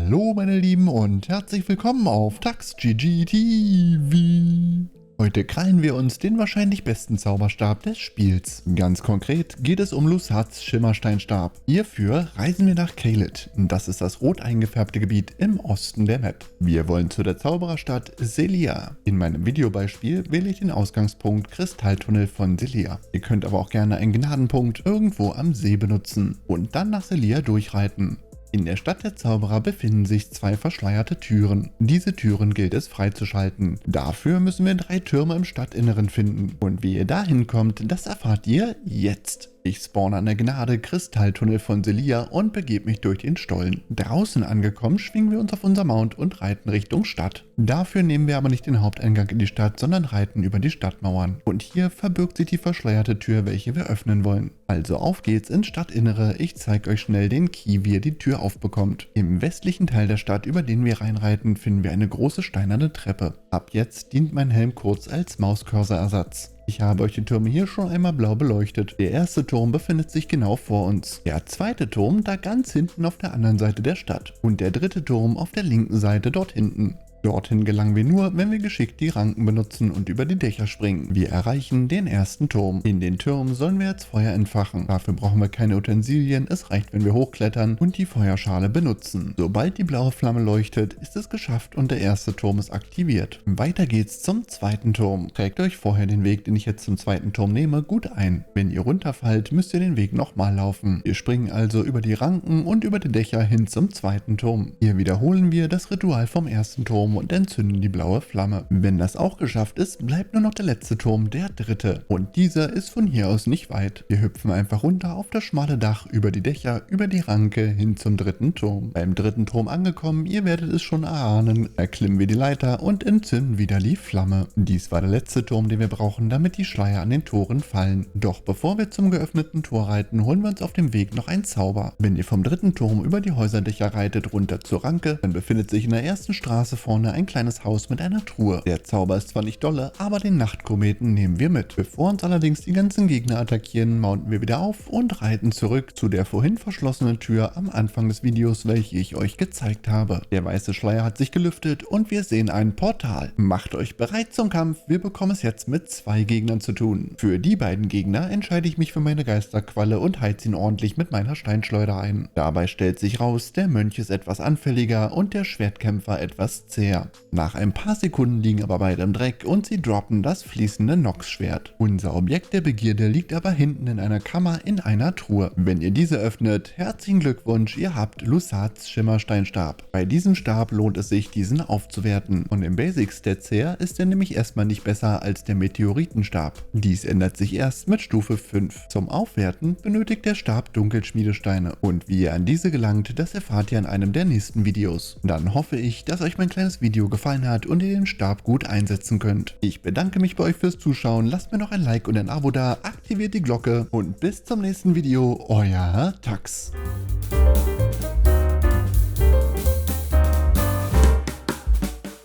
Hallo meine Lieben und herzlich willkommen auf TaxGG TV. Heute krallen wir uns den wahrscheinlich besten Zauberstab des Spiels. Ganz konkret geht es um Lusats Schimmersteinstab. Hierfür reisen wir nach Caelid. Das ist das rot eingefärbte Gebiet im Osten der Map. Wir wollen zu der Zaubererstadt Sellia. In meinem Videobeispiel wähle ich den Ausgangspunkt Kristalltunnel von Sellia. Ihr könnt aber auch gerne einen Gnadenpunkt irgendwo am See benutzen und dann nach Sellia durchreiten. In der Stadt der Zauberer befinden sich zwei verschleierte Türen. Diese Türen gilt es freizuschalten. Dafür müssen wir 3 Türme im Stadtinneren finden. Und wie ihr dahin kommt, das erfahrt ihr jetzt. Ich spawne an der Gnade Kristalltunnel von Sellia und begebe mich durch den Stollen. Draußen angekommen, schwingen wir uns auf unser Mount und reiten Richtung Stadt. Dafür nehmen wir aber nicht den Haupteingang in die Stadt, sondern reiten über die Stadtmauern. Und hier verbirgt sich die verschleierte Tür, welche wir öffnen wollen. Also auf geht's ins Stadtinnere. Ich zeige euch schnell den Key, wie ihr die Tür aufbekommt. Im westlichen Teil der Stadt, über den wir reinreiten, finden wir eine große steinerne Treppe. Ab jetzt dient mein Helm kurz als Mauscursor-Ersatz. Ich habe euch die Türme hier schon einmal blau beleuchtet. Der erste Turm befindet sich genau vor uns. Der zweite Turm da ganz hinten auf der anderen Seite der Stadt. Und der dritte Turm auf der linken Seite dort hinten. Dorthin gelangen wir nur, wenn wir geschickt die Ranken benutzen und über die Dächer springen. Wir erreichen den ersten Turm. In den Türmen sollen wir jetzt Feuer entfachen. Dafür brauchen wir keine Utensilien, es reicht, wenn wir hochklettern und die Feuerschale benutzen. Sobald die blaue Flamme leuchtet, ist es geschafft und der erste Turm ist aktiviert. Weiter geht's zum zweiten Turm. Trägt euch vorher den Weg, den ich jetzt zum zweiten Turm nehme, gut ein. Wenn ihr runterfallt, müsst ihr den Weg nochmal laufen. Wir springen also über die Ranken und über die Dächer hin zum zweiten Turm. Hier wiederholen wir das Ritual vom ersten Turm und entzünden die blaue Flamme. Wenn das auch geschafft ist, bleibt nur noch der letzte Turm, der dritte. Und dieser ist von hier aus nicht weit. Wir hüpfen einfach runter auf das schmale Dach, über die Dächer, über die Ranke, hin zum dritten Turm. Beim dritten Turm angekommen, ihr werdet es schon erahnen, erklimmen wir die Leiter und entzünden wieder die Flamme. Dies war der letzte Turm, den wir brauchen, damit die Schleier an den Toren fallen. Doch bevor wir zum geöffneten Tor reiten, holen wir uns auf dem Weg noch einen Zauber. Wenn ihr vom dritten Turm über die Häuserdächer reitet, runter zur Ranke, dann befindet sich in der ersten Straße vorne ein kleines Haus mit einer Truhe. Der Zauber ist zwar nicht dolle, aber den Nachtkometen nehmen wir mit. Bevor uns allerdings die ganzen Gegner attackieren, mounten wir wieder auf und reiten zurück zu der vorhin verschlossenen Tür am Anfang des Videos, welche ich euch gezeigt habe. Der weiße Schleier hat sich gelüftet und wir sehen ein Portal. Macht euch bereit zum Kampf, wir bekommen es jetzt mit 2 Gegnern zu tun. Für die beiden Gegner entscheide ich mich für meine Geisterqualle und heiz ihn ordentlich mit meiner Steinschleuder ein. Dabei stellt sich raus, der Mönch ist etwas anfälliger und der Schwertkämpfer etwas zäher. Nach ein paar Sekunden liegen aber beide im Dreck und sie droppen das fließende Nox-Schwert. Unser Objekt der Begierde liegt aber hinten in einer Kammer in einer Truhe. Wenn ihr diese öffnet, herzlichen Glückwunsch, ihr habt Lusats Schimmersteinstab. Bei diesem Stab lohnt es sich, diesen aufzuwerten. Und im Basic Stats her ist er nämlich erstmal nicht besser als der Meteoritenstab. Dies ändert sich erst mit Stufe 5. Zum Aufwerten benötigt der Stab Dunkelschmiedesteine. Und wie ihr an diese gelangt, das erfahrt ihr in einem der nächsten Videos. Dann hoffe ich, dass euch mein kleines Video gefallen hat und ihr den Stab gut einsetzen könnt. Ich bedanke mich bei euch fürs Zuschauen, lasst mir noch ein Like und ein Abo da, aktiviert die Glocke und bis zum nächsten Video, euer Tax.